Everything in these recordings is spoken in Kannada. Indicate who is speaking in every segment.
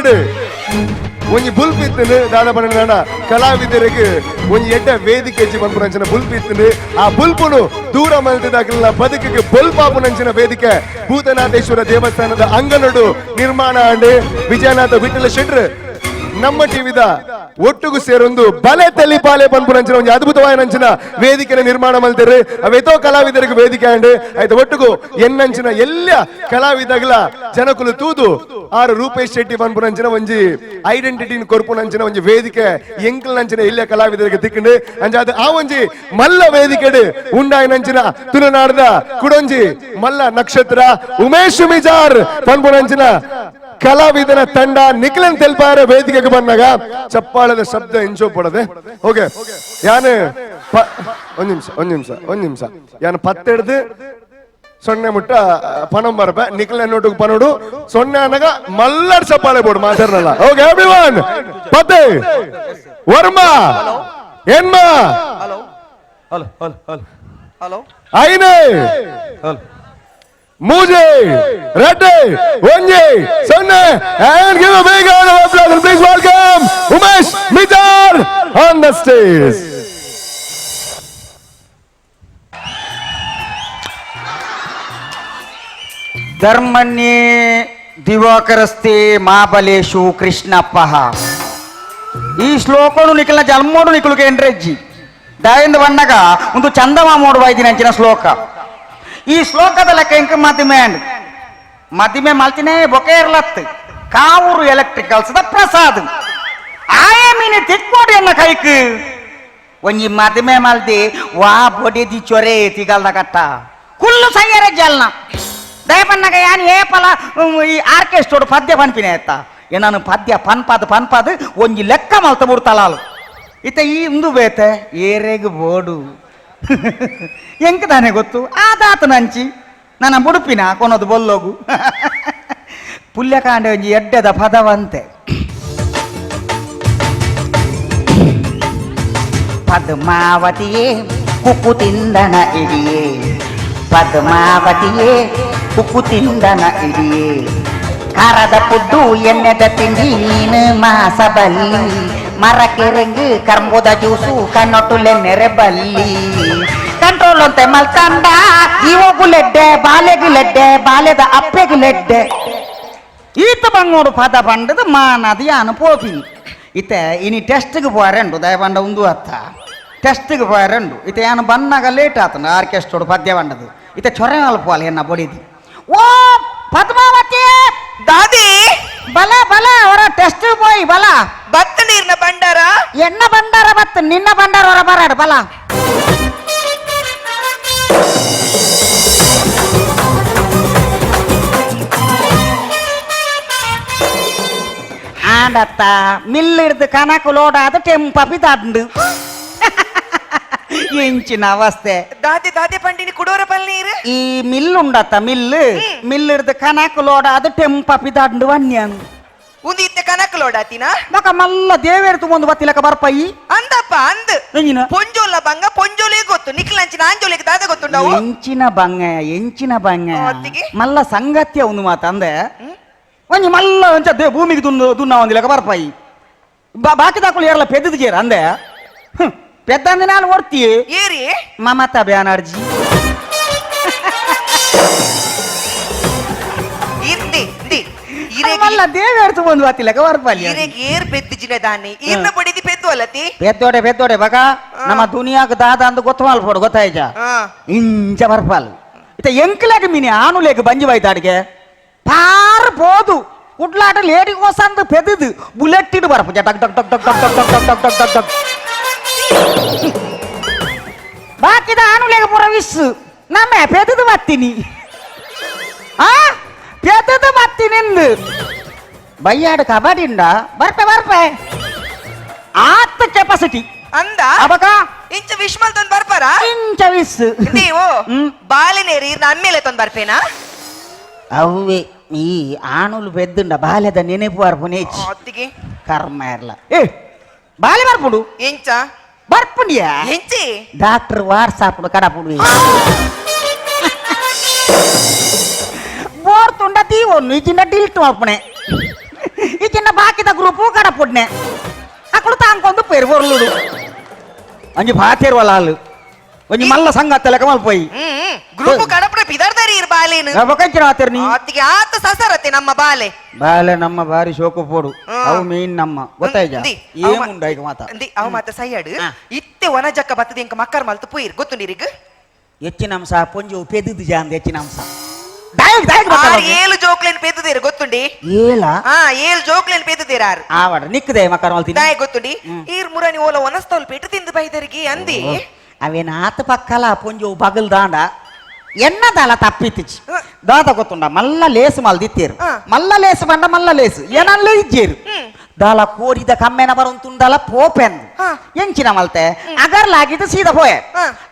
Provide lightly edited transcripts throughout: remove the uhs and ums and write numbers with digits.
Speaker 1: ಸೈಡ್ ಒಂಜಿ ಬುಲ್ಪ್ ಇತ್ತು ದಾದ ಪಂಡ ಕಲಾವಿದರಿಗೆ ಒಂಜಿ ಎಡ್ಡ ವೇದಿಕೆ ಹೆಚ್ಚಿ ಬಂದ್ಪುನಂಚಿನ ಬುಲ್ಪ್ ಇತ್ತು ಆ ಬುಲ್ಪುನು ದೂರ ಮಲ್ತಿದಾಗಲಿಲ್ಲ ಬದುಕಿಗೆ ಬುಲ್ಪಾಪುನಂಚಿನ ವೇದಿಕೆ ಭೂತನಾಥೇಶ್ವರ ದೇವಸ್ಥಾನದ ಅಂಗನಡು ನಿರ್ಮಾಣ ಅಂಡ್ ವಿಜಯನಾಥ ವಿಠಲ ಶೆಟ್ರ್ ನಮ್ಮ ಟಿವಿದ ಒಟ್ಟುಗು ಸೇರೊಂದು ಬಲೆ ತಲಿಪಾಲೆ ಪನ್ಪುನಂಚಿನ ಒಂದು ಅದ್ಭುತವಾದ ವೇದಿಕೆ ನಿರ್ಮಾಣ ಮಲ್ತಿರು ಅವೆತೋ ಕಲಾವಿದರಿಗೆ ವೇದಿಕೆ ಅಂಡ್ ಆಯ್ತು ಒಟ್ಟುಗು ಎನ್ನಂಚಿನ ಎಲ್ಲ ಕಲಾವಿದಗಳ ಜನಕುಲು ತೂದು ಆರು ರೂಪೇಶ್ ಶೆಟ್ಟಿ ಪನ್ಪುನಂಚಿನ ಒಂಜಿ ಐಡೆಂಟಿಟಿ ಕೊರ್ಪುನಂಚಿನ ಒಂಜಿ ವೇದಿಕೆ ಎಂಕಲ್ ನಂಚಿನ ಎಲ್ಲ ಕಲಾವಿದರಿಗೆ ತಿಕ್ಕಂಡು ಅಂಜಾದ ಆ ಒಂಜಿ ಮಲ್ಲ ವೇದಿಕೆ ಉಂಡಾಯಿನಂಚಿನ ತುಳುನಾಡದ ಕುಡೊಂಜಿ ಮಲ್ಲ ನಕ್ಷತ್ರ ಉಮೇಶ್ ಮಿಜಾರ್ ಪನ್ಪುನಂಚಿನ ಕಲಾವಿದನ ತಂಡ ನಿಖಿಲನ್ ತೆಲ್ಪಾರ ವೇದಿಕೆಗೆ ಬಂದಾಗ ಚಪ್ಪಾಳದ ಶಬ್ದ ಎಂಚೋ ಪಡದೆ ಓಕೆ ಯಾನು ಒಂದ್ ನಿಮಿಷ ಯಾನು ಪತ್ತೆಡ್ದು ಸೊನ್ನೆ ಮುಟ್ಟ ಪಣಂ ಬರಪ ನಿಖಿಲ್ ನೋಟು ಪನೋಡು ಸೊನ್ನೆ ಅನ್ನಗ ಮಲ್ಲಡ್ ಚಪ್ಪಾಳೆ ಬೋಡು ಮಾತಾಡಲ್ಲ ಓಕೆ ಎವ್ರಿವನ್ ಪತ್ತೆ ವರ್ಮಾ ಎನ್ಮಾ
Speaker 2: hello hello hello hello hello
Speaker 1: ಐನೆ hello Muje, Reddy, Onye, Sonne, and give a big round of applause. Please welcome Umesh Mijar on the stage.
Speaker 2: ಧರ್ಮನ್ಯೇ ದಿವಾಕರಸ್ತೆ ಮಾಬಲೇಶು ಕೃಷ್ಣಪ್ಪಃ. ಈ ಶ್ಲೋಕನು ನಿಖಿಲ ಜನ್ಮೋಡು ನಿಖಿಲ್ಗೆ ಎಂಟ್ರೆಜ್ಜಿ ದಯಂದು ಬಂದಾಗ ಒಂದು ಚಂದಮಾಮೋಡು ವಾಯ್ದಿನ ಅಂಚಿನ ಶ್ಲೋಕ. ಈ ಶ್ಲೋಕದ ಲೆಕ್ಕ ಎಂಕ ಮದಿಮೆ ಮಲ್ತಿನೇ ಬೊಕೆ ಇರ್ಲತ್ ಕಾವೂರು ಎಲೆಕ್ಟ್ರಿಕಲ್ಸ್ ದ ಪ್ರಸಾದ್ ಆಯಮಿನಿ ತಿಕ್ಕೋಡಿ ಅನ್ನ ಕೈಕ್ ಒಂಜಿ ಮದಿಮೆ ಮಲ್ದಿ ವಾ ಬೊಡಿ ಚೊರೆ ತಿಗಲ್ದ ಕಟ್ಟ ಕುಲ್ಲು ಸೈಯರ ಜಲ್ನ ದಯಪನ್ನಗ ಯಾನ್ ಏ ಪಲ ಈ ಆರ್ಕೆಸ್ಟ್ರೋಡು ಪದ್ಯ ಪನ್ಪಿನ ಎತ್ತ ನಾನು ಪದ್ಯ ಪನ್ಪಾದ್ ಒಂಜಿ ಲೆಕ್ಕ ಮಲ್ತ ಬಿಡ್ತಲಾಲು ಇತ್ತ ಈ ಇಂದು ಬೇತೆ ಏರೆಗ್ ಬೋಡು ಎಂಕ ತಾನೇ ಗೊತ್ತು ಆದಾತ ನಂಚಿ ನನ್ನ ಬುಡುಪಿನ ಕೊನದು ಬೊಲ್ಲೋಗು ಪುಲ್ಯಕಾಂಡೆ ಒಂಜಿ ಎಡ್ಡೆದ ಪದವಂತೆ ಪದ್ಮಾವತಿಯೇ ಕುಕ್ಕು ತಿಂದನ ಇಡಿಯೇ ಪದ್ಮಾವತಿಯೇ ಕುಕ್ಕು ತಿಂದನ ಇಡಿಯೇ ಖಾರದ ಪುಡ್ಡು ಎಣ್ಣೆದ ತಿಂಡಿ ನೀನು ಮಾಸಬಲ್ಲಿ ಮರಕೆರೆಂಗು ಕರ್ಂಬುದ ಜ್ಯೂಸು ಕನ್ನೊಟ್ಟುಲೆ ನೆರೆಬಲ್ಲಿ ಕಂಟ್ರೋಲ್ ಅಂತೆ ಮಲ್ಕಂಡ ಇವಗುಲೆಡ್ಡೆ ಬಾಲೆಗುಲೆಡ್ಡೆ ಬಾಲೆದ ಅಪ್ಪೆಗುಲೆಡ್ಡೆ ಈತ ಬಂಗೋಡು ಪದ ಪಂಡದು ಮಾನದಿ ಯಾನು ಪೋಪಿ ಇತ್ತೆ ಇನಿ ಟೆಸ್ಟ್ಗೆ పోయారండు ದಯಪಂಡ ಉಂದು ಅತ್ತ ಟೆಸ್ಟ್ಗೆ పోయారండు ಇತ್ತೆ ಯಾನು ಬನ್ನಾಗ ಲೇಟ್ ಆತನ ಆರ್ಕೆಸ್ಟ್ರೋಡು ಪದ್ಯ ಪಂಡದು ಇತ್ತೆ ಚೊರೆ ಮಲ್ಪೋಲಿ ಎನ್ನ ಬೊಡಿದಿ ಓ ಪದ್ಮಾವತಿ
Speaker 3: ದಾದಿ
Speaker 2: ಬಲ ಬಲ ಅವರ ಟೆಸ್ಟ್ போய் ಬಲ
Speaker 3: ಬತ್ತ ನೀರ್ನ ಬಂಡಾರ
Speaker 2: ಎನ್ನ ಬಂಡಾರ ಬತ್ತ ನಿನ್ನ ಬಂಡಾರ ಹೊರ ಬರಾಡು ಬಲ ಆಡತ್ತ ಮಿಲ್ ಹಿಡ್ದು ಕನಕು ಲೋಡ ಅದು ಟೆಂಪಿ ದಂಡು ಎಂಚಿನ ಅವಸ್ಥೆ
Speaker 3: ದಾದಿ ದಾದಿ ಪಂಡಿನಿ ಕುಡೋರ ಪಲ್ ನೀರು
Speaker 2: ಈ ಮಿಲ್ ಉಂಡತ್ತ ಮಿಲ್ ಹಿಡ್ದು ಕನಕು ಲೋಡ ಅದು ಟೆಂಪಿ ದಂಡು ವನ್ಯನ್
Speaker 3: ಉಂದಿ ಇತ್ತೆ ಕನಕ ಲೋಡಾತಿನ
Speaker 2: ಮಕ ಮಲ್ಲ ದೇವೇರು ತುಂಬೊಂದು ಬತ್ತಿಲಕ ಬರ್ಪಯಿ
Speaker 3: ಅಂದಪ್ಪ ಅಂದ್
Speaker 2: ಎಂಜಿನ
Speaker 3: ಪೊಂಜೋಲ ಬಂಗ ಪೊಂಜೋಲೆ ಗೊತ್ತು ನಿಖಿಲಂಚಿನ ಆಂಜೋಲಿಗೆ ದಾದ ಗೊತ್ತುಂಡವು
Speaker 2: ಎಂಚಿನ ಬಂಗ
Speaker 3: ಒತ್ತಿಗೆ?
Speaker 2: ಮಲ್ಲ ಸಂಗತ್ಯ ಒಂದು ಮಾತ ಅಂದೆ ಒಂಜಿ ಮಲ್ಲ ಒಂಚ ಭೂಮಿಗೆ ದುನ್ನ ಒಂದಿಲಕ ಬರ್ಪಯಿ ಬಾಕಿ ದಾಕುಲು ಏರಲ್ಲ ಪೆದ್ದದು ಜೇರ ಅಂದೆ పెద్ద అందినాలు ఓర్తి
Speaker 3: ఏరి
Speaker 2: మమతా బ్యానర్జీ
Speaker 3: ఇంది ది
Speaker 2: ఇరే వల్ల దేవేర్తు ముందు అతిలక వర్పాలి
Speaker 3: ఇరే ఏర్ పెద్దిజిన దాన్ని ఇన్న పడిది పెద్దోలతి
Speaker 2: పెద్దోడే బక ನಮ್ಮ ದುನಿಯಾಗ ದಾದ ಅಂದು ಗೊತ್ತವಾಲ್ ಫೋಡ್ ಗೊತ್ತಾಯ್ಜ ಇಂಚ ಬರ್ಪಾಲ್ ಇತ ಎಂಕ್ಲೆಗ ಮಿನಿ ಆನುಲೆಗ ಬಂಜಿ ಬೈತಾಡಿಗೆ ಪಾರ್ ಬೋದು ಉಡ್ಲಾಟ ಲೇಡಿ ಕೋಸಂದು ಪೆದದು ಬುಲೆಟ್ ಇಡು ಬರಪ ಟಕ್ ಟಕ್ ಟಕ್ ಟಕ್ ಟಕ್ ಟಕ್ ಟಕ್ ಟಕ್ ಟಕ್ ಟಕ್ ಬಾಕಿದ ಆನುಲೆಗ ಪುರವಿಸ್ಸು ನಮ್ಮ ಪೆದದು ಬತ್ತೀನಿ ಪೆದದು ಬತ್ತಿನಿಂದು ಬಯ್ಯಾಡು ಕಬಡ್ಡಿ ಉಂಡ ಬರ್ಪೆ ಆತ ಕೆಪಾಸಿಟಿ
Speaker 3: ಅಂದ
Speaker 2: ಅಬಕ
Speaker 3: ಇಂಚ ವಿಶ್ಮಲ್ ತಂದು ಬರ್ಪಾರ
Speaker 2: ಇಂಚ ವಿಸ್
Speaker 3: ನೀವು ಬಾಲಿನೇರಿ ನಮ್ಮೇಲೆ ತಂದು ಬರ್ಪೇನಾ
Speaker 2: ಅವ್ವೆ ಈ ಆಣುಲು ಬೆದ್ದುಂಡ ಬಾಲ್ಯದ ನೆನಪು ಬರ್ಪುನೇಚ್
Speaker 3: ಒತ್ತಿಗೆ
Speaker 2: ಕರ್ಮ ಇರ್ಲ ಬಾಲ್ಯ ಬರ್ಪುಡು
Speaker 3: ಇಂಚ
Speaker 2: ಬರ್ಪುಂಡಿಯಾ
Speaker 3: ಎಂಚಿ
Speaker 2: ಡಾಕ್ಟರ್ ವಾಟ್ಸಾಪ್ ಕಡಪುಡು ಬೋರ್ ತುಂಡ ತೀವೊನ್ನು ಈಚಿನ ಡಿಲ್ಟ್ ಮಾಡ್ಪಣೆ ಈಚಿನ గ్రూపు కడపుడ్నే అక్కడ తాంకొందు పెరుగొర్లుడు అంజి బాతేరు వాళ్ళు కొంచెం మళ్ళా సంగతి లెక్కమల్పోయి
Speaker 3: ಗ್ರೂಪ್ ಕಡಪಡ ಪಿದರ್ದಾರಿ ಇರ್ ಬಾಲೇನು
Speaker 2: ಒಬ್ಬಕಂಚಿನ ಆತರ್ನಿ
Speaker 3: ಅತ್ತಿಗೆ ಆತ ಸಸರತ್ತೆ ನಮ್ಮ ಬಾಲೆ
Speaker 2: ಬಾಲೆ ನಮ್ಮ ಬಾರಿ ಶೋಕು ಪೋಡು ಅವು ಮೇನ್ ನಮ್ಮ ಗೊತ್ತಾಯ್ಜ
Speaker 3: ಅಂದಿ,
Speaker 2: ಏಮುಂಡ ಈಗ ಮಾತ
Speaker 3: ಅಂದಿ ಅವ ಮಾತ ಸೈಯಡ್ ಇತ್ತೆ ವನಜಕ್ಕ ಬತ್ತದ ಇಂಕ ಮಕ್ಕರ್ ಮಲ್ತು ಪುಯಿರ್ ಗೊತ್ತುಂಡಿರಿಗ್
Speaker 2: ಹೆಚ್ಚಿನ ಅಂಶ ಪೊಂಜು ಪೆದ್ದು ಜಾಂದ ಹೆಚ್ಚಿನ ಅಂಶ ದಾಯಕ್ ದಾಯಕ್
Speaker 3: ಆರ್ ಏಳು ಜೋಕ್ಲೆನ್ ಪೆದ್ದಿರ ಗೊತ್ತುಂಡಿ
Speaker 2: ಏಲ
Speaker 3: ಹಾ ಏಳು ಜೋಕ್ಲೆನ್ ಪೆದ್ದಿರ ಆರ್
Speaker 2: ಆವಡ ನಿಕ್ಕದೆ ಮಕ್ಕರ್ ಮಲ್ತೀನಿ
Speaker 3: ದಾಯ ಗೊತ್ತುಂಡಿ ಈರ್ ಮುರನಿ ಓಲ ವನಸ್ತೋಲ್ ಪೆಟ್ಟು ತಿಂದು ಬೈದರಿಗೆ ಅಂದಿ
Speaker 2: అవి నాత పక్కల పొంజు పగులు దాండ ఎన్నదల తప్పిచ్చి దాత కొత్తుండ మళ్ళా లేసు మళ్ళీ తిత్తారు మళ్ళా లేసు పండ మళ్ళా లేసు ఏనల్లో ఇచ్చారు దాల కోరిద కమ్మెన బరుంతుండల పోపెందు ఎంచిన మల్తే అగర్ లాగిದ್ದು ಸೀದಾ పోయే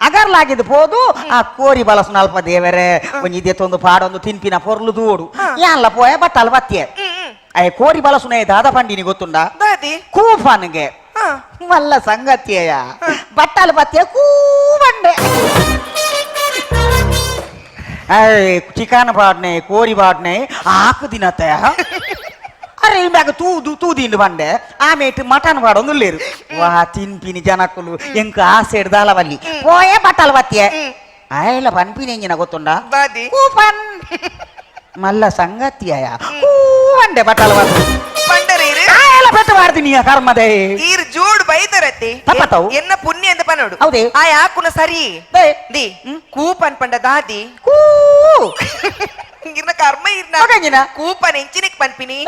Speaker 2: అగర్ లాగిದ್ದು పోదు ఆ కోరి బలసు నల్ప దేవరే కొంచెం ఇదే తొందు పాడొందు తిన్పిన పొర్లు దూడు యాన్ల పోయే బట్టలు బత్తే అయ్య కోరి బలసునే దాద పండిని ಗೊತ್ತುಂಡ ಕೂಫನ್ಗೆ మళ్ళా సంగతి బట్టలు బత్తే కూబండే చికెన్ పాడినాయి కోరి పాడినాయి ఆకు తినతాయ అరే ఇమ్యాక తూ తిండి పండే ఆమె మటన్ పాడొందు లేరు వా తినిపిని జనకులు ఇంకా ఆసేడు దాలవల్లి పోయే బట్టలు బత్తే ఆయన పనిపిన ಗೊತ್ತುಂಡ కూపన్ మళ్ళా సంగతి కూవండే బట్టలు బత్తే పెట్టవాడుతుంది కర్మదే
Speaker 3: ఈరు జోడు బైతరత్తి
Speaker 2: తప్పతావు
Speaker 3: ఎన్న పుణ్య ఎంత పనోడు
Speaker 2: అవుదే
Speaker 3: ఆ యాకున సరి ది కూపన్ పండ దాది ఇర్న కర్మ ఇర్న కూపన్ ఎంచినకి పన్పిని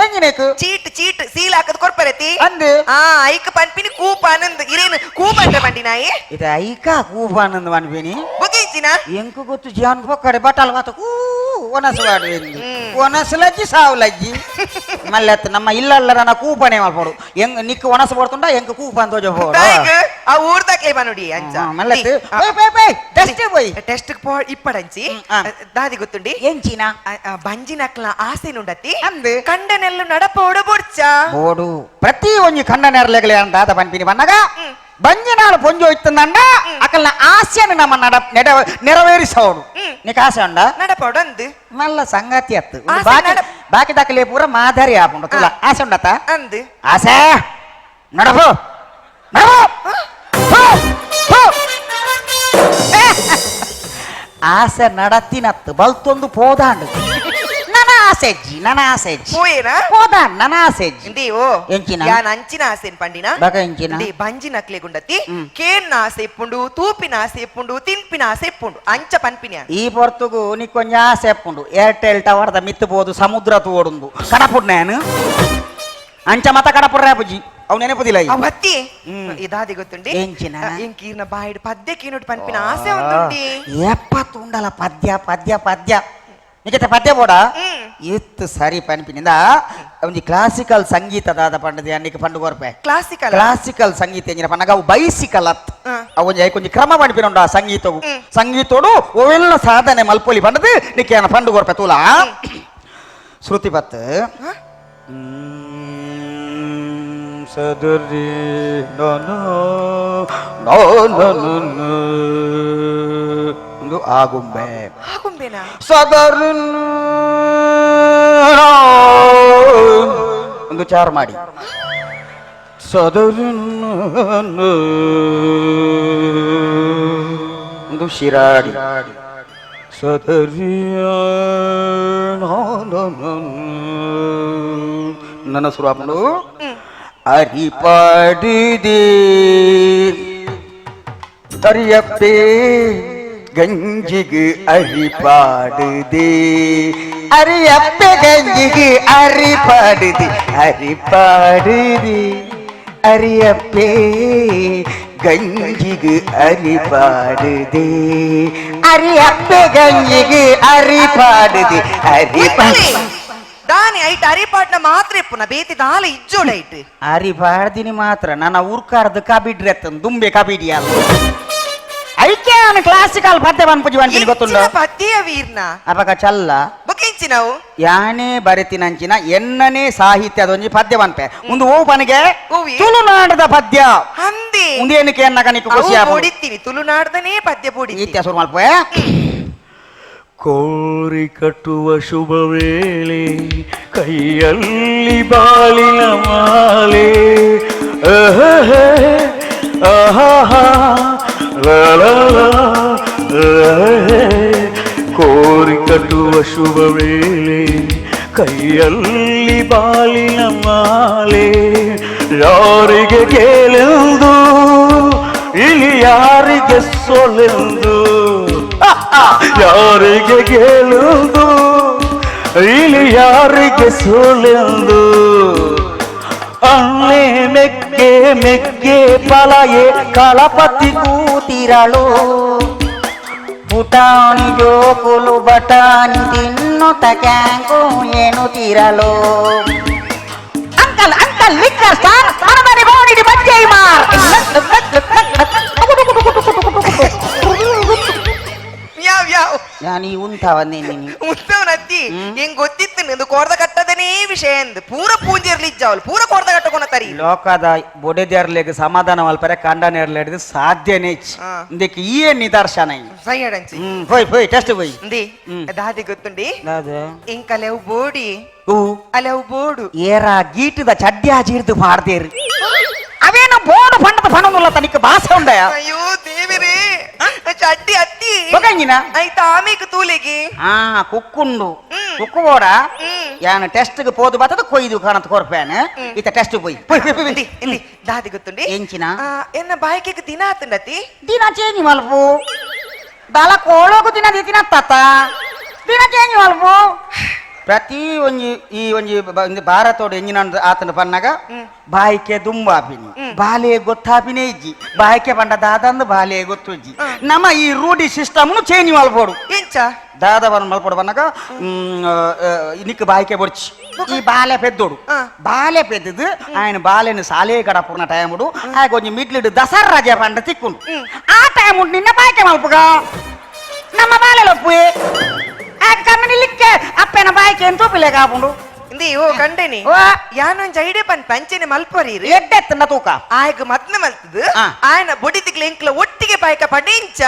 Speaker 3: చీట్ చీట్ సీలాకದ ಕೊರ್ಪರತಿ
Speaker 2: ಅಂದು
Speaker 3: ಆ ಐಕ ಪನ್ಪಿನಿ ಕೂಪನ್ ಅಂದ ಇರೇನು ಕೂಪನ್ ಪಂಡಿನಾಯಿ
Speaker 2: ಇದು ಐಕ ಕೂಪನ್ ಅಂದ ಪನ್ಪಿನಿ
Speaker 3: ಬುಗಿಂಚಿನ
Speaker 2: ಎಂಕು ಗೊತ್ತು ಜಾನ್ ಪೊಕ್ಕಡೆ ಬಟ್ಟಲು ಮಾತ ಒನಸವಾಡು ಒನಸಲಜ್ಜಿ ಸಾವುಲಜ್ಜಿ మళ్ళీ ನಮ್ಮ ఇళ్ళల్లరన కూపనే మల్పడు ఎంగ నిక్కు వనస పడుతుండా ఎంక కూపన్ తో జోడు
Speaker 3: ఆ ఊర్ దక్లే బనుడి అంచ
Speaker 2: మళ్ళీ పోయి టెస్ట్ పోయి
Speaker 3: టెస్ట్ పో ఇప్పడంచి దాది ಗೊತ್ತುಂಡಿ
Speaker 2: ಎಂಚಿನ
Speaker 3: ಬಂಜಿನಕ್ಲ ಆಸೆ ನುಂಡತಿ
Speaker 2: ಅಂದು
Speaker 3: ಕಂಡನೆಲ್ಲು ನಡಪೋಡು ಬುಡ್ಚ
Speaker 2: ಬೋಡು ಪ್ರತಿ ಒಂಜಿ ಕಂಡನೆರ್ಲೆಗಲೆ ಅಂತ ದಾದ ಪನ್ಪಿನಿ ಬನ್ನಗ ಬಂಜಿನಾಳು ಪೊಂಜು ಇತ್ತಂದಂಡ ಅಕಲ್ನ ಆಸೆಯನ್ನು ನಮ್ಮ ನೆರವೇರಿಸೋಡು నీకు ఆశ ఉండా
Speaker 3: నడపడు అందు
Speaker 2: మళ్ళా సంగతి అత్తు బాకి దక్కలే పూర మాధరి ఆపుండు తుల ఆశ ఉండత
Speaker 3: అందు
Speaker 2: ఆశ నడపు ఆశ నడతినత్తు బల్తొందు పోదాండు ನನ್ನ ಆಸೆಜ್ಜಿ ಹೋದ ನನ್ನ ಆಸೆಜ್ಜಿ
Speaker 3: ಇಂದಿವೋ
Speaker 2: ಎಂಚಿನ
Speaker 3: ಯಾನ ಅಂಚಿನ ಆಸೆನ್ ಪಂಡಿನ
Speaker 2: ಬಗ ಎಂಚಿನ
Speaker 3: ದಿ ಬಂಜಿ ನಕ್ಲೆ ಗುಂಡತಿ ಕೇನ್ನ ಆಸೆ ಇಪ್ಪುಂಡು ತೂಪಿನ ಆಸೆ ಇಪ್ಪುಂಡು ತಿನ್ಪಿನ ಆಸೆ ಇಪ್ಪುಂಡು ಅಂಚ ಪನ್ಪಿನ
Speaker 2: ಈ ಪೊರ್ತುಗು ನಿ ಕೊಂಚ ಆಸೆ ಇಪ್ಪುಂಡು ಏರ್ಟೆಲ್ ಟವರ್ದ ಮಿತ್ತಬಹುದು ಸಮುದ್ರ ತೋಡುಂದು ಕಡಪುಡ್ ನಾನು ಅಂಚ ಮತ ಕಡಪುಡ್ ರೇಪುಜಿ ಅವ್ ನೆನಪುದಿಲ್ಲ
Speaker 3: ಅವತ್ತಿ ಇದಾದಿ ಗೊತ್ತುಂಡಿ
Speaker 2: ಎಂಚಿನ
Speaker 3: ಎಂಕೀರ್ನ ಬಾಯಿಡ್ ಪದ್ಯ ಕೀನೋಟ್ ಪನ್ಪಿನ ಆಸೆ ಒಂದುಂಡಿ
Speaker 2: ಎಪ್ಪತ್ತು ಉಂಡಲ ಪದ್ಯ ಪದ್ಯ ಪದ್ಯ నీకైతే పద్య కూడా ఎత్తు సరి పనిపినిందా ಒಂದು ಕ್ಲಾಸಿಕಲ್ ಸಂಗೀತ ದಾದ ಪಂಡದ ಅನ್ನಿಗೆ ಪಂಡು ಕೊರ್ಪೆ ಕ್ಲಾಸಿಕಲ್ ಸಂಗೀತ ಎಂಜಿನ ಪನ್ನಗ ಬೈಸಿಕಲ್ ಅತ್ ಅವೊಂಜಿ ಕೊಂಚ ಕ್ರಮ ಪಂಪಿನುಂಡ ಸಂಗೀತವು ಸಂಗೀತೋಡು ಒವೆಲ್ಲ ಸಾಧನೆ ಮಲ್ಪೊಲಿ ಪಂಡದು ನಿಕ್ಕೇನ ಪಂಡು ಕೊರ್ಪೆ ತೂಲ ಶ್ರುತಿ ಬತ್ ಸದರಿ ಒಂದು ಆಗುಂಬೆ ಸದರಿ ಒಂದು ಚಾರ್ ಮಾಡಿ ಸದರಿ ಒಂದು ಶಿರಾಡಿ ಸದರಿಯ ನನ್ನ ಸುರಾಪುಡು ಅರಿಪಾಡಿದೆ ಅರಿಯಪ್ಪೆ ಗಂಜಿಗೆ ಅರಿಪಾಡಿದೆ ಅರಿಯಪ್ಪೆ ಗಂಜಿಗೆ ಅರಿಪಾಡಿದೆ ಅರಿಪಾಡಿದೆ ಅರಿಯಪ್ಪೆ ಗಂಜಿಗೆ ಅರಿಪಾಡಿದೆ ಅರಿಯಪ್ಪೆ ಗಂಜಿಗೆ ಅರಿಪಾಡಿದೆ ಅರಿಪಾಡಿ
Speaker 3: దాని ఐట్ అరిపాట్న మాత్ర ఎప్పున బేతి దాల ఇజ్జోడ ఐట్
Speaker 2: అరిపాడిని మాత్ర ನನ್ನ ಊರ್ಕಾರ್ದ ಕಬಿಡ್ರಿ ಎತ್ತನ್ ದುಂಬೆ ಕಬಿಡಿಯಲ್ಲ ಐಕೆ ಅನ ಕ್ಲಾಸಿಕಲ್ ಪದ್ಯ ಬನ್ಪುಜಿ ಬನ್ಪಿನಿ ಗೊತ್ತುಂಡ
Speaker 3: ಪದ್ಯ ವೀರ್ನ
Speaker 2: ಅಪಕ ಚಲ್ಲ
Speaker 3: ಬುಕಿಂಚಿನವು
Speaker 2: ಯಾನೇ ಬರೆತಿನಂಚಿನ ಎನ್ನನೇ ಸಾಹಿತ್ಯದೊಂಜಿ ಪದ್ಯ ಬನ್ಪೆ ಒಂದು ಓಪನಿಗೆ ತುಳುನಾಡದ ಪದ್ಯ
Speaker 3: ಅಂದಿ
Speaker 2: ಮುಂದೇನಕ್ಕೆ ಅನ್ನಕ ನಿಕ್ಕು ಖುಷಿ ಆಪು
Speaker 3: ಓಡಿತ್ತೀನಿ ತುಳುನಾಡದನೇ ಪದ್ಯ ಪೋಡಿ
Speaker 2: ಇತ್ಯ ಶುರು ಮಲ್ಪೆ
Speaker 4: ಕೋರಿ ಕಟ್ಟುವ ಶುಭ ವೇಳೆ ಕೈಯಲ್ಲಿ ಬಾಳಿನ ಶುಭ ವೇಳೆ ಕೈಯಲ್ಲಿ ಬಾಲಿನ ಮಾಲೆ ಯಾರಿಗೆ ಕೇಳೆಂದು ಇಲ್ಲಿ ಯಾರಿಗೆ ಸೋಲೆಂದು ಯಾರಿಗೆ ಗೆಲುವುದು ಇಲ್ಲಿ ಯಾರಿಗೆ ಸೋಲೆಂದು ಅಲ್ಲೇ ಮೆಗ್ಗೆ ಮೆಗ್ಗೆ ಪಲಯೆ ಕಳಪತಿ ಕೂತಿರಳು
Speaker 2: ಪುಟಾಣಿ ಜೋಕುಲು ಬಟಾಣಿ ತಿನ್ನುತ್ತ ಕ್ಯಾಂಕು ಏನು ತೀರಲು ಅಂಕಲ್ ಅಂಕಲ್ ಲಿಕ್ಕರ್ ಸ್ಟಾರ್ ಮನಮನೆ ಬೋಣಿಡಿ ಬಜ್ಜೈ ಮಾರ್
Speaker 3: ಯಾವ್ ಯಾವ್
Speaker 2: ನಾನು ಈ ಉಂಟವನ್ನೇ ನೀನು
Speaker 3: ಉತ್ತವನತ್ತಿ ಹೆಂಗ್ ಗೊತ್ತಿತ್ತು ನಿಂದು ಕೊರ್ದ ಕಟ್ಟದನೇ ವಿಷಯ ಎಂದು ಪೂರ ಪೂಂಜೆ ಇರ್ಲಿಜ್ಜಾವಲ್ ಪೂರ ಕೊರ್ದ ಕಟ್ಟಕೊನ ತರಿ
Speaker 2: ಲೋಕದ ಬೊಡೆದೇರ್ಲೆಗ್ ಸಮಾಧಾನ ಮಲ್ಪರೆ ಕಂಡನೇರ್ಲೆಡ್ದು ಸಾಧ್ಯನೇ
Speaker 3: ಹಾ.
Speaker 2: ಇದಕ್ಕೆ ಈ ನಿದರ್ಶನ
Speaker 3: ಸೈಯಡಂಚಿ
Speaker 2: ಹೋಯ್ ಹೋಯ್ ಟೆಸ್ಟ್ ಹೋಯ್
Speaker 3: ಇಂದಿ ದಾದಿ ಗೊತ್ತುಂಡಿ
Speaker 2: ಅದು
Speaker 3: ಇಂಕಲೆವು ಬೋಡಿ
Speaker 2: ಹೂ
Speaker 3: ಅಲೆವು ಬೋಡು
Speaker 2: ಏರ ಗೀಟದ ಚಡ್ಡಿ ಹಾಜಿರ್ದು ಮಾಡ್ದೇರಿ ಅವೇನು ಬೋಡು ಪಂಡದ ಪಣಮುಲ್ಲ ತನಿಕ ಭಾಷೆ ಉಂಡಯ
Speaker 3: ಅಯ್ಯೋ ದೇವಿರೇ ಚಡ್ಡಿ ಅತ್ತಿ
Speaker 2: ಬೊಕಂಗಿನ
Speaker 3: ಆಯ್ತಾ ಆಮೇಕ ತೂಲಿಗೆ
Speaker 2: ಆ ಕುಕ್ಕುಂಡು ಕುಕ್ಕು ಬೋಡ ಯಾನ ಟೆಸ್ಟ್ ಗೆ ಪೋದು ಬತ್ತದ ಕೊಯ್ದು ಕಾಣತ್ ಕೊರ್ಪೇನ ಇತ ಟೆಸ್ಟ್ పోయి
Speaker 3: ಇಂದಿ ಇಂದಿ ದಾದಿ ಗೊತ್ತುಂಡಿ
Speaker 2: ಎಂಚಿನ
Speaker 3: ಎನ್ನ ಬಾಯ್ಕೆಗೆ ದಿನ ಆತಂಡತಿ
Speaker 2: ದಿನ ಚೇಂಜ್ ಮಲ್ಪು ಬಾಲ ಕೋಳೋಗು ದಿನ ದಿನ ತತ್ತ ದಿನ ಚೇಂಜ್ ಮಲ್ಪು ಪ್ರತಿ ಒಂಜಿ ಈ ಒಂಜಿ ಭಾರತೋಡು ಎಂಜಿನ ಆತನ ಪನ್ನಾಗ ಬಾಯಿಕೆ ದುಂಬಾಪಿನಿ ಬಾಲೆ ಗೊತ್ತಾಪಿನೇ ಇಜ್ಜಿ ಬಾಯಿಕೆ ಪಂಡ ದಾದಂದು ಬಾಲೆ ಗೊತ್ತುಜ್ಜಿ ನಮ್ಮ ಈ ರೂಢಿ ಸಿಸ್ಟಮ್ ಚೇಂಜ್ ಮಲ್ಪೋಡು
Speaker 3: ಎಂಚ
Speaker 2: ದಾದವನ್ ಮಲ್ಪೋಡು ಪನ್ನಾಗ ನಿಕ್ ಬಾಯಿಕೆ ಬೊಡ್ಚಿ ಈ ಬಾಲೆ ಪೆದ್ದೋಡು ಬಾಲೆ ಪೆದ್ದದು ఆయన బాలెను సాలే గడపున్న టైముడు ఆ కొంచెం మిడ్లిడు దసరా రాజా పంట తిక్కుండు ఆ టైముడు నిన్న బాయికే మల్పుగా నమ్మ బాలెలో పోయి ఆ కమ్మని లిక్కే అప్పెన బాయికే ఎంతో పిల్లే కాపుండు
Speaker 3: ಇಂದಿ ಓ ಕಂಡೇನಿ ಯಾನೊಂಜ್ ಐಡಿಯಾ ಪನ್ ಪಂಚನೆ ಮಲ್ಪರೀರಿ
Speaker 2: ಎಡ್ಡೆತ್ತನ ತೂಕ
Speaker 3: ಆಯ್ಗ ಮತ್ನ ಮಲ್ತದು ಆಯ್ನ ಬೊಡಿತಿಗ್ಲ ಎಂಕ್ಲ ಒಟ್ಟಿಗೆ ಬಾಯ್ಕ ಪಡೆ ಇಂಚ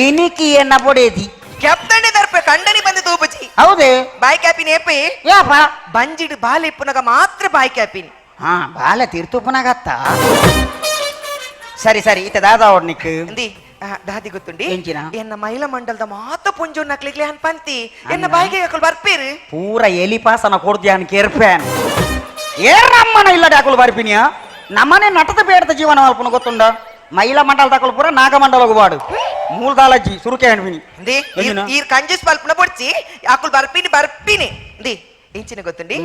Speaker 2: ಇನಿಕಿ ಎನ್ನ ಬೊಡೇದಿ
Speaker 3: ಕೆಪ್ತಂಡೆ ದರ್ಪೆ ಕಂಡನಿ ಬಂದು ತೂಪಚಿ
Speaker 2: ಹೌದೇ
Speaker 3: ಬಾಯ್ ಕ್ಯಾಪಿನ ಏಪಿ
Speaker 2: ಯಾಪ
Speaker 3: ಬಂಜಿಡು ಬಾಲೆ ಇಪ್ಪುನಗ ಮಾತ್ರ ಬಾಯ್ ಕ್ಯಾಪಿನಿ
Speaker 2: ಹಾ ಬಾಲೆ ತೀರ್ತುಪನಾಗತ್ತ ಸರಿ ಸರಿ ಇತ ದಾದ ಓಡ್ನಿಕ್
Speaker 3: ಇಂದಿ ದಾದಿ ಗೊತ್ತುಂಡಿ
Speaker 2: ಎಂಚಿನ
Speaker 3: ಎನ್ನ ಮಹಿಳಾ ಮಂಡಲದ ಮಾತ ಪುಂಜು ನಕ್ಲಿಗ್ಲೆ ಹನ್ ಪಂತಿ ಎನ್ನ ಬಾಯಿಗೆ ಹಾಕಲ್ ಬರ್ಪೇರು
Speaker 2: ಪೂರ ಎಲಿಪಾಸನ ಕೊಡ್ದ್ಯಾನ್ ಕೇರ್ಪ್ಯಾನ್ ಏರಮ್ಮನ ಇಲ್ಲದ ಹಾಕಲು ಬರ್ಪಿನಿಯ ನಮ್ಮನೆ ನಟದ ಬೇಡದ ಜೀವನ ಅಲ್ಪನ ಗೊತ್ತುಂಡ ಮಹಿಳಾ ಮಂಡಲ ತಗೊಳ್ ಪೂರ ನಾಗಮಂಡಲಗು ಬಾಡು ಮೂಲ್ದಾಲಜ್ಜಿ ಸುರುಕೆ ಹಣ್ವಿನಿ
Speaker 3: ಇಂದಿ ಈರ್ ಕಂಜೂಸ್ ಪಲ್ಪನ ಬೊಡ್ಚಿ ಹಾಕಲ್ ಬರ್ಪಿನಿ ಇಂದಿ ಇಂಚಿನ ಗೊತ್ತುಂಡಿ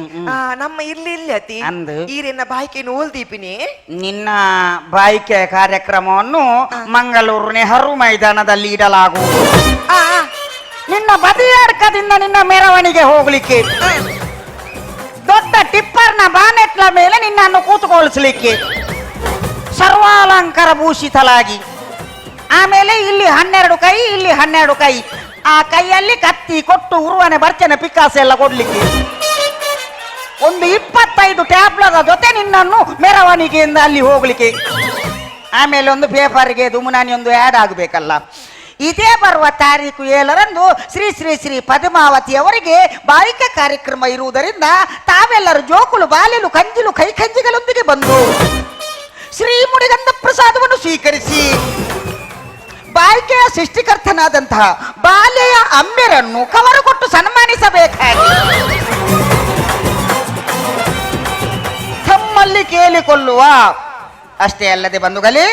Speaker 3: ನಮ್ಮ ಇಲ್ಲಿ ಇಲ್ಲಿ ಅತಿ
Speaker 2: ಅಂದು
Speaker 3: ಈರೆನ್ನ ಬಾಯಿಕೆ ನೋಲ್ ದೀಪಿನಿ
Speaker 2: ನಿನ್ನ ಬಾಯಿಕೆ ಕಾರ್ಯಕ್ರಮವನ್ನು ಮಂಗಳೂರು ನೆಹರು ಮೈದಾನದಲ್ಲಿ ಇಡಲಾಗುವುದು ನಿನ್ನ ಬದಿಯಾಡ್ಕದಿಂದ ನಿನ್ನ ಮೆರವಣಿಗೆ ಹೋಗ್ಲಿಕ್ಕೆ ದೊಡ್ಡ ಟಿಪ್ಪರ್ನ ಬಾನೆಟ್ಲ ಮೇಲೆ ನಿನ್ನನ್ನು ಕೂತುಕೊಳಿಸ್ಲಿಕ್ಕೆ ಸರ್ವಾಲಂಕಾರ ಭೂಷಿತಲಾಗಿ ಆಮೇಲೆ ಇಲ್ಲಿ 12 ಕೈ ಇಲ್ಲಿ 12 ಕೈ ಆ ಕೈಯಲ್ಲಿ ಕತ್ತಿ ಕೊಟ್ಟು ಉರುವನೆ ಬರ್ಚನೆ ಪಿಕ್ಕಾಸೆ ಎಲ್ಲ ಕೊಡ್ಲಿಕ್ಕೆ ಒಂದು 25 ಟ್ಯಾಬ್ಲದ ಜೊತೆ ನಿನ್ನನ್ನು ಮೆರವಣಿಗೆಯಿಂದ ಅಲ್ಲಿ ಹೋಗ್ಲಿಕ್ಕೆ ಆಮೇಲೆ ಒಂದು ಪೇಪರ್ಗೆ ದುಮುನಾನಿ ಒಂದು ಆ್ಯಡ್ ಆಗಬೇಕಲ್ಲ ಇದೇ ಬರುವ ತಾರೀಕು 7ರಂದು ಶ್ರೀ ಶ್ರೀ ಶ್ರೀ ಪದ್ಮಾವತಿ ಅವರಿಗೆ ಬಾಯಿಕೆ ಕಾರ್ಯಕ್ರಮ ಇರುವುದರಿಂದ ತಾವೆಲ್ಲರೂ ಜೋಕುಳು ಬಾಲೆಲು ಕಂಜಿಲು ಕೈ ಕಂಜಿಗಳೊಂದಿಗೆ ಬಂದು ಶ್ರೀ ಮುಡಿಗಂಧ ಪ್ರಸಾದವನ್ನು ಸ್ವೀಕರಿಸಿ ಬಾಯಿಕೆಯ ಸೃಷ್ಟಿಕರ್ತನಾದಂತಹ ಬಾಲೆಯ ಅಂಬೆರನ್ನು ಕವರು ಕೊಟ್ಟು ಸನ್ಮಾನಿಸಬೇಕಾಗಿ ತಮ್ಮಲ್ಲಿ ಕೇಳಿಕೊಳ್ಳುವ ಅಷ್ಟೇ ಅಲ್ಲದೆ ಬಂಧುಗಳೇ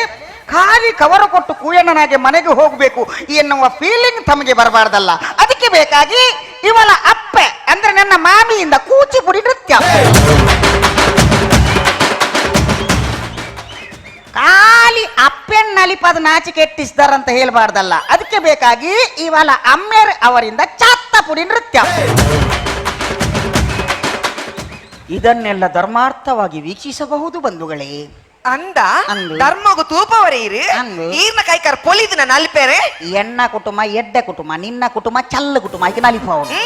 Speaker 2: ಖಾಲಿ ಕವರು ಕೊಟ್ಟು ಕೂಯಣ್ಣನಾಗೆ ಮನೆಗೆ ಹೋಗಬೇಕು ಎನ್ನುವ ಫೀಲಿಂಗ್ ತಮಗೆ ಬರಬಾರ್ದಲ್ಲ ಅದಕ್ಕೆ ಬೇಕಾಗಿ ಇವಳ ಅಪ್ಪೆ ಅಂದ್ರೆ ನನ್ನ ಮಾಮಿಯಿಂದ ಕೂಚಿಪುಡಿ ನೃತ್ಯ ಖಾಲಿ ಅಪ್ಪೆನ್ನಲಿಪದ ನಾಚಿಕೆ ಎಟ್ಟಿಸಿದಾರಂತ ಹೇಳ್ಬಾರ್ದಲ್ಲ ಅದಕ್ಕೆ ಬೇಕಾಗಿ ಇವಳ ಅಮ್ಮೆರ್ ಅವರಿಂದ ಚಾತ್ತಪುಡಿ ನೃತ್ಯ ಇದನ್ನೆಲ್ಲ ಧರ್ಮಾರ್ಥವಾಗಿ ವೀಕ್ಷಿಸಬಹುದು ಬಂಧುಗಳೇ
Speaker 3: ಅಂದ ಧರ್ಮಗು ತೂಪವರೇ ಇರು ಈರ್ನ ಕೈಕಾರ ಪೊಲಿದಿನ ನಲ್ಪೇರೆ
Speaker 2: ಎಣ್ಣ ಕುಟುಂಬ ಎಡ್ಡೆ ಕುಟುಂಬ ನಿನ್ನ ಕುಟುಂಬ ಚಲ್ಲ ಕುಟುಂಬ ಈಗ ನಲಿಪವನು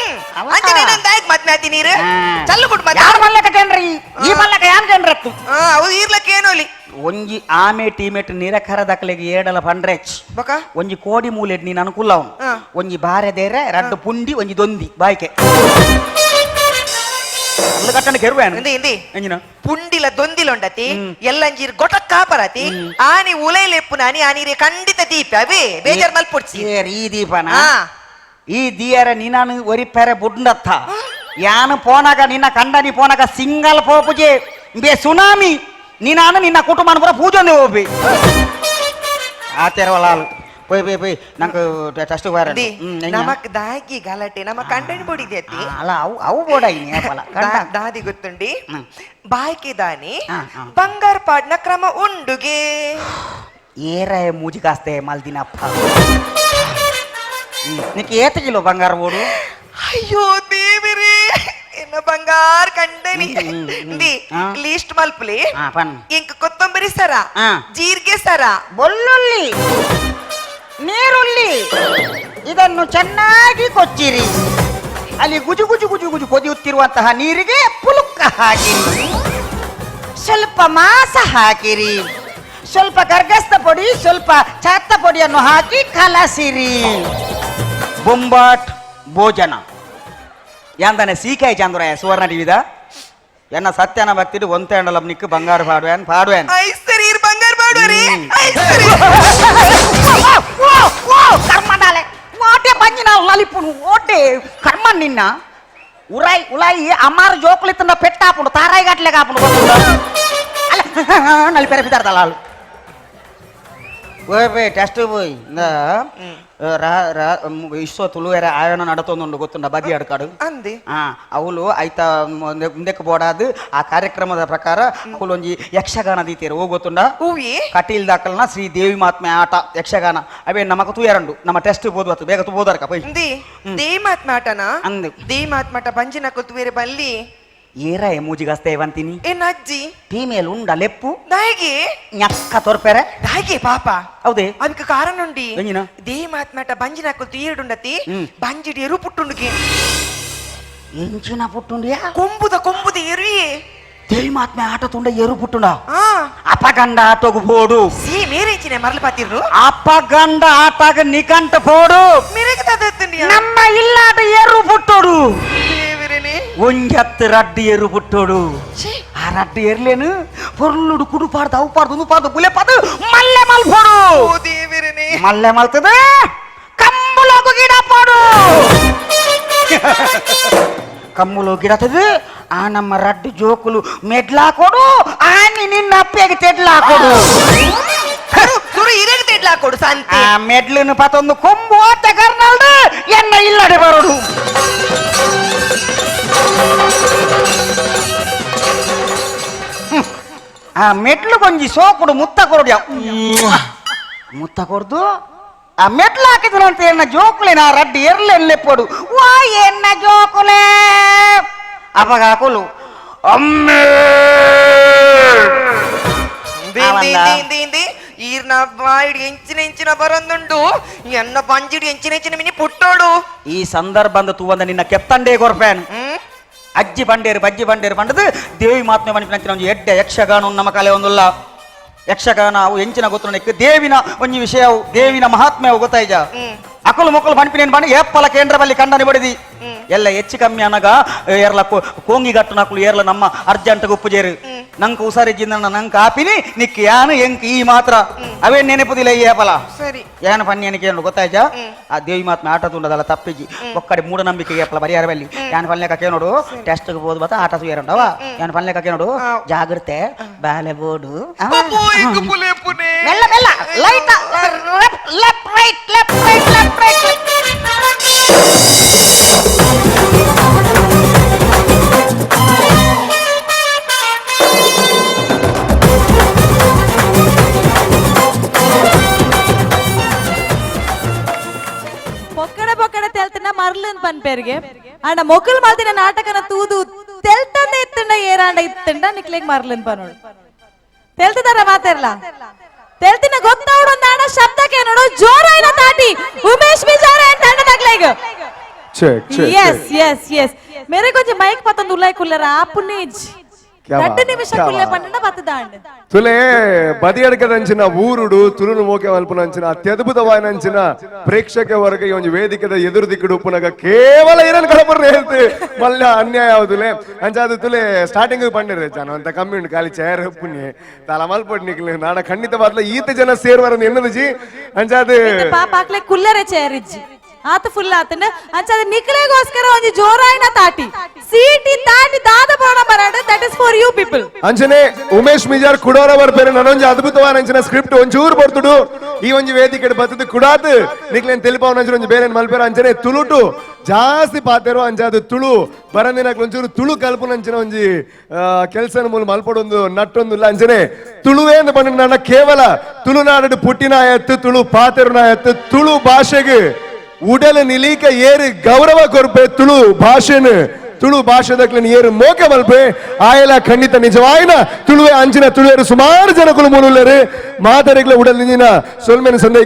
Speaker 3: ಮತ್ನಾತಿ ನೀರು ಚಲ್ಲು ಕುಟುಂಬ
Speaker 2: ಯಾರ ಮಲ್ಲಕ ಕೇನ್ರಿ ಈ ಮಲ್ಲಕ ಯಾನ್ ಕೇನ್ರತ್ತು
Speaker 3: ಅವು ಈರ್ಲಕ್ಕೆ ಏನೋಲಿ
Speaker 2: ಒಂಜಿ ಆಮೆ ಟೀಮೆಟ್ ನಿರಖರ ದಕ್ಲೆಗೆ ಏಡಲ ಪಂಡ್ರೆಚ್
Speaker 3: ಬಕ
Speaker 2: ಒಂಜಿ ಕೋಡಿ ಮೂಲೆಡ್ ನೀನ್ ಅನುಕೂಲ ಅವನು ಒಂಜಿ ಬಾರೆದೇರೆ ರಡ್ಡು ಪುಂಡಿ ಒಂಜಿ ದೊಂದಿ ಬಾಯ್ಕೆ
Speaker 3: ಪುಂಡಿಲ ದೊಂದಿಲೊಂಡತಿ ಎಲ್ಲಂಜೀರ್ ಗೊಟಕ್ ಕಾಪರತಿ ಆನಿ ಉಲೈಲೆಪ್ಪು ನಾನಿ ಆನಿರೆ ಖಂಡಿತ ದೀಪ ಅವೇ ಬೇಜಾರ್ ಮಲ್ಪೊಡ್ಸಿ
Speaker 2: ಈ ದೀಪನ ಈ ದಿಯರ ನೀನಾನು ಒರಿಪೆರೆ ಬುಡ್ಡತ್ತ ಯಾನು ಪೋನಾಗ ನಿನ್ನ ಕಂಡನಿ ಪೋನಾಗ ಸಿಂಗಲ್ ಪೋಪುಜೆ ಬೇ ಸುನಾಮಿ ನೀನಾನು ನಿನ್ನ ಕುಟುಂಬ ಪೂರ ಪೂಜೆ ಹೋಗ್ಬಿ ಆ ತೆರವಲಾಲು పోయి పోయి పోయి నాకు టెస్ట్
Speaker 3: ದಿ, ನಮಕ್ ದಾಗಿ ಗಲಾಟೆ ನಮ ಕಂಟೆಂಟ್ ಬೋಡಿದ್ಯತಿ
Speaker 2: అలా అవు బోడాయి
Speaker 3: ದಾದಿ ಗೊತ್ತುಂಡಿ ಬಾಯ್ಕೆ ದಾನಿ
Speaker 2: ఆ.
Speaker 3: ಬಂಗಾರ ಪಾಡ್ನ ಕ್ರಮ ಉಂಡುಗೆ
Speaker 2: ఏరే మూజి కాస్తే మల్దినప్ప నీకు ఏత కిలో బంగారు ఓడు
Speaker 3: ಅಯ್ಯೋ ದೇವಿರೇ ಎನ್ನ ಬಂಗಾರ ಕಂಡನಿ ದಿ
Speaker 2: ಆ.
Speaker 3: ಲೀಸ್ಟ್ ಮಲ್ಪಲಿ
Speaker 2: పన్
Speaker 3: ಇಂಕ ಕೊತ್ತಂಬರಿ ಸರ
Speaker 2: ಆ.
Speaker 3: ಜೀರಿಗೆ ಸರ
Speaker 2: ಬೊಳ್ಳುಳ್ಳಿ ನೀರುಳ್ಳಿ ಇದನ್ನು ಚೆನ್ನಾಗಿ ಕೊಚ್ಚಿರಿ ಅಲ್ಲಿ ಗುಜು ಗುಜು ಗುಜು ಗುಜು ಕೊದಿಯುತ್ತಿರುವಂತಹ ನೀರಿಗೆ ಪುಲುಕ್ಕ ಹಾಕಿರಿ ಸ್ವಲ್ಪ ಮಾಂಸ ಹಾಕಿರಿ ಸ್ವಲ್ಪ ಗರ್ಗಸ್ತ ಪೊಡಿ ಸ್ವಲ್ಪ ಚಾತ್ತ ಪೊಡಿಯನ್ನು ಹಾಕಿ ಕಲಸಿರಿ ಬೊಂಬಾಟ್ ಭೋಜನ ಯಾಂದನೆ ಸೀಕಾಯಿ ಚಾಂದ್ರಯ್ಯ ಸುವರ್ಣ ಟಿವಿದ ಎನ್ನ ಸತ್ಯನ ಭಕ್ತಿಡು ಒಂತೆಂಡಲಂ ನಿಕ್ಕು ಬಂಗಾರ ಪಾಡುವೆನ್
Speaker 3: ಐಸರಿ ಬಂಗಾರ ಮಾಡುವರಿ ಐಸರಿ
Speaker 2: కర్మడాలే ఓటే పంచిన లలిపును ఓటే కర్మ నిన్న ఉరాయి ఉలాయి అమ్మారు జోకులు ఇస్తున్న పెట్టాపుడు తారాయి గట్లే కాపుడు నలిపేర పితారు తలాలు పోయి టెస్ట్ పోయి ಇಷ್ಟೊತ್ತುಲು ಆಯೋನ ನಡತೊಂದು ಗೊತ್ತುಂಡ ಬದಿ ಅಡ್ಕಾಡು
Speaker 3: ಅಂದಿ
Speaker 2: ಅವಳು ಆಯ್ತಾ ಮುಂದಕ್ಕೆ ಬೋಡಾದು ಆ ಕಾರ್ಯಕ್ರಮದ ಪ್ರಕಾರ ಅವಳು ಒಂಜಿ ಯಕ್ಷಗಾನ ದೀತೀರು ಗೊತ್ತುಂಡ
Speaker 3: ಹೂವಿ
Speaker 2: ಕಟೀಲ್ ದಾಖಲ್ನ ಶ್ರೀ ದೇವಿ ಮಹಾತ್ಮೆ ಆಟ ಯಕ್ಷಗಾನ ಅವೇ ನಮకు ತೂಯರಂಡು ನಮ್ಮ ಟೆಸ್ಟ್ ಬೋದು ಬೇಗ ತೂಬೋದರ್ಕ ಪೈ
Speaker 3: ದಿ ದೇಮಾತ್ಮ ಆಟನ
Speaker 2: ಅಂದು
Speaker 3: ದೇಮಾತ್ಮಟ ಬಂಜಿನ ಕೊತ್ತುವೇರೆ ಬಲ್ಲಿ
Speaker 2: ಏರ ಮೂಜಿಗಸ್ತೆ ಇವಂತೀನಿ
Speaker 3: ಏನ್ ಅಜ್ಜಿ
Speaker 2: ಫೀಮೇಲ್ ಉಂಡ ಲೆಪ್ಪು
Speaker 3: ದಾಯಿಗೆ
Speaker 2: ñక్క ತೋರ್ಪೆರೆ
Speaker 3: ದಾಯಿಗೆ ಪಾಪ
Speaker 2: ಹೌದೇ
Speaker 3: ಅದಕ್ಕೆ ಕಾರಣ ಉಂಡಿ
Speaker 2: ಎಂಜಿನ
Speaker 3: ದೇಮಾತ್ಮಟ ಬಂಜಿನ ಕೊತ್ತು ಏಡುಂಡತಿ
Speaker 2: ಹ್ಮ್.
Speaker 3: ಬಂಜಿಡಿ ಎರು ಪುಟ್ಟುಂಡುಗೆ
Speaker 2: ಎಂಚಿನ ಪುಟ್ಟುಂಡಿಯಾ
Speaker 3: ಕೊಂಬುದ ಎರುಯೇ
Speaker 2: ದೇವಿ ಮಹಾತ್ಮೆ ಆಟ ತುಂಡ ಏರು ಪುಟ್ಟುಂಡ
Speaker 3: ಆ
Speaker 2: ಅಪಗಂಡ ಆಟೋಗು పోడు
Speaker 3: ಸಿ ಮೇರೆ ಇಚ್ಚಿನ ಮರಳು ಪಾತಿರ್ರು
Speaker 2: ಅಪಗಂಡ ಆಟಗ ನಿಕಂಟ పోడు
Speaker 3: ಮೇರೆಗೆ ತದತ್ತಂಡಿಯ
Speaker 2: ನಮ್ಮ ಇಲ್ಲಾಟ ಏರು పుట్టోడు
Speaker 3: ದೇವರೇನೆ
Speaker 2: ಒಂಜತ್ತು ರಡ್ಡಿ ಏರು పుట్టోడు ఆ రడ్డి ఏర్లేను పొర్లుడు కుడు పాడు అవు పాడు ను పాడు బులే పాడు మల్లె మల్పోడు
Speaker 3: ಓ ದೇವರೇನೆ
Speaker 2: మల్లె మల్తದೆ కమ్ములకు గిడ పోడు కమ్ములో గిడతది ఆ ನಮ್ಮ ರಡ್ಡಿ ಜೋಕುಲು ಮೆಡ್ಲಾಕೊಡು ಆನಿ ನಿನ್ನ ಅಪ್ಪೆಗೆ ತೆಡ್ಲಾಕೊಡು
Speaker 3: ಸುರು ಇರೆಗೆ ತೆಡ್ಲಾ ಕೊಡು ಸಂತೆ
Speaker 2: ಆ ಮೆಡ್ಲನ್ನು ಪತ್ತೊಂದು ಕೊಂಬು ಓಟ ಕರ್ನಾಲ್ಡು ಎನ್ನ ಇಲ್ಲಡೆ ಬರೋಡು ಆ ಮೆಟ್ಲು ಕೊಂಜಿ ಸೋಕುಡು ಮುತ್ತ ಕೊರಡ್ಯ ಮುತ್ತ ಕೊಡ್ದು ಆ ಮೆಟ್ಲು ಹಾಕಿದ್ರಂತ ಎನ್ನ ಜೋಕುಲೆ ನಾ ರಡ್ಡಿ ಎರ್ಲೆಲ್ಲೆಪ್ಪಡು ವಾ ಎನ್ನ ಜೋಕುಲೆ ಅಪಗ ಹಾಕುಲು ಅಮ್ಮೇ
Speaker 3: ಈರ್ನ ಬಾಯಿಡಿ ಎಂಚಿನ ಬರೊಂದುಂಡು ಎನ್ನ ಬಂಜಿಡಿ ಎಂಚಿನ ಮಿನಿ ಪುಟ್ಟೋಡು
Speaker 2: ಈ ಸಂದರ್ಭ ತೂವಂದ ನಿನ್ನ ಕೆತ್ತಂಡೇ ಗೊರ್ಪೇನ್ ಅಜ್ಜಿ ಬಂಡೇರು ಬಜ್ಜಿ ಬಂಡೇರು ಬಂಡದು ದೇವಿ ಮಾತ್ಮೆ ಮನಿಪಿನ ಒಂದು ಎಡ್ಡೆ ಯಕ್ಷಗಾನ ನಮ್ಮ ಕಲೆ ಒಂದುಲ್ಲ ಯಕ್ಷಗಾನ ಅವು ಎಂಚಿನ ಗೊತ್ತು ದೇವಿನ ಒಂಜಿ ವಿಷಯ ದೇವಿನ ಮಹಾತ್ಮೆ ಗೊತ್ತಾಯ್ಜ ಅಕಲು ಮೊಕ್ಕಲು ಪಂಪಿನೇನು ಬಂದು ಏಪ್ಪಲ ಕೇಂದ್ರ ಬಲ್ಲಿ ಕಂಡನಿ ಬಡಿದಿ ಎಲ್ಲ ಹೆಚ್ಚು ಕಮ್ಮಿ ಅನ್ನಗ ಏರ್ಲ ಕೋಂಗಿ ಗಟ್ಟು ನಕಲು ಏರ್ಲ ನಮ್ಮ ಅರ್ಜೆಂಟ್ ಉಪ್ಪುಜೇರು ನಂಗೆ ಹುಷಾರಿಜ್ಜಿಂದ ನಂಗೆ ಕಾಪಿನಿ ನಿಕ್ಕಿ ಯಾನು ಎಂಕ್ ಈ ಮಾತ್ರ ಅವೇ ನೆನಪುದಿಲ್ಲ ಈ ಏಪಲ
Speaker 3: ಸರಿ
Speaker 2: ಏನು ಪನ್ನಿ ಏನಕ್ಕೆ ಗೊತ್ತಾಯ್ಜ ಆ ದೇವಿ ಮಾತ್ಮೆ ಆಟ ತುಂಡದಲ್ಲ ತಪ್ಪಿಜಿ ಒಕ್ಕಡೆ ಮೂಢನಂಬಿಕೆ ಏಪಲ ಬರಿಯಾರ ಬಲ್ಲಿ ಏನು ಪಲ್ಲೆಕ್ಕ ನೋಡು ಟೆಸ್ಟ್ಗೆ ಬೋದು ಬತ್ತ ಆಟ ಸುಯರಂಡವ ಏನು ಪಲ್ಲೆಕ್ಕ ನೋಡು ಜಾಗ್ರತೆ ಬಾಲೆ ಬೋಡು ಮೆಲ್ಲ ಮೆಲ್ಲ light left right left right left right
Speaker 5: పొక్కడ తెల్తున్న మరలేని పని పెరిగే అండ్ మొక్కలు మల్తిన నాటకన తూదు తెల్తంద ఇత్తుండ ఏరాండ ఇత్తుండ నిక్లేక్ మరలేని పనుడు తెల్తుదారా మాತೆರ್ಲಾ తెల్తిన ಗೊತ್ತವಡು ನಾಡ ಶಬ್ದಕ್ಕೆ ನೋಡು ಜೋರಾಯಿನ ತಾಟಿ ಉಮೇಶ್ ಬಿಜಾರ ಅಂತ ನಕ್ಲೇಗ yes yes yes मेरे को जो माइक पतंद उलाई कुल्लरा आपनेज రెండు నిమిషం కుల్లే పన్నెండ పత్తదాండి
Speaker 1: ತುಲೆ ಬದಿ ಅಡ್ಕದಂಚಿನ ಊರುಡು ತುಳುನು ಮೋಕೆ ಮಲ್ಪುನಂಚಿನ ಅತ್ಯದ್ಭುತವಾಯಿನಂಚಿನ ಪ್ರೇಕ್ಷಕ ವರ್ಗ ಈ ಒಂದು ವೇದಿಕೆದ ಎದುರು ದಿಕ್ಕುಡು ಉಪ್ಪುನಗ ಕೇವಲ ಇರನ್ ಕಳಪುರ ಹೇಳ್ತು ಮಲ್ಲ ಅನ್ಯಾಯ ಹೌದುಲೆ ಅಂಚಾದು ತುಲೆ ಸ್ಟಾರ್ಟಿಂಗ್ ಪಂಡಿರ ಜನ ಅಂತ ಕಮ್ಮಿ ಉಂಟು ಖಾಲಿ ಚೇರ್ ಉಪ್ಪುನಿ ತಲ ಮಲ್ಪೊಡ್ ನಿಕ್ಲಿ ನಾಡ ಖಂಡಿತವಾದ್ಲ ಈತ ಜನ ಸೇರ್ವರನ್ನು ಎನ್ನದು ಜಿ ಅಂಚಾದು
Speaker 5: ಪಾಪ ಆಕ್ಲೆ ಕುಲ್ಲರೆ ಚೇರ್ ಇಜ್ಜಿ ಆತ ಫುಲ್ ಆತನ ಅಂಚದ ನಿಕ್ಲೆಗೋಸ್ಕರ ಒಂಜಿ ಜೋರಾಯಿನ ತಾಟಿ ಸೀಟಿ ತಾಟಿ ದಾದ ಬೋಡ ಬರಾಡ that is for you people
Speaker 1: ಅಂಚನೆ ಉಮೇಶ್ ಮಿಜಾರ್ ಕುಡೋರವರ ಬೇರೆ ನನೊಂಜಿ ಅದ್ಭುತವಾದ ಅಂಚನ ಸ್ಕ್ರಿಪ್ಟ್ ಒಂಚೂರು ಬರ್ತುಡು ಈ ಒಂಜಿ ವೇದಿಕೆ ಬರ್ತದ ಕುಡಾತ್ ನಿಕ್ಲೇನ್ ತಿಳಿಪವನ ಒಂಚೂರು ಒಂಜಿ ಬೇರೆ ಮಲ್ಪೇರ ಅಂಚನೆ ತುಳುಟು ಜಾಸ್ತಿ ಪಾತೆರೋ ಅಂಚಾದು ತುಳು ಬರಂದಿನಕ್ ಒಂಚೂರು ತುಳು ಕಲ್ಪನ ಅಂಚನ ಒಂಜಿ ಕೆಲ್ಸನ ಮೂಲ ಮಲ್ಪಡೊಂದು ನಟ್ಟೊಂದು ಅಂಚನೆ ತುಳುವೇ ಅಂತ ಬಂದ ನನ್ನ ಕೇವಲ ತುಳುನಾಡು ಪುಟ್ಟಿನ ಎತ್ತು ತುಳು ಪಾತೆರುನ ಎತ್ತು ತುಳು ಭಾಷೆಗೆ ಉಡಲು ನಿಲೀಕ ಏರು ಗೌರವ ಕೊರ್ಪೆ ತುಳು ಭಾಷೆನು ತುಳು ಭಾಷೆದಕ್ಲಿನ ಏರು ಮೋಕೆ ಮಲ್ಪೆ ಆಯಲ ಖಂಡಿತ ನಿಜವಾಯಿನ ತುಳುವೆ ಅಂಚಿನ ತುಳುವೇರು ಸುಮಾರು ಜನಗಳು ಮೂಲರು ಮಾದರಿಗಳ ಉಡಲ್ ನಿಂಜಿನ ಸೊಲ್ಮೆನ ಸಂದೇಹ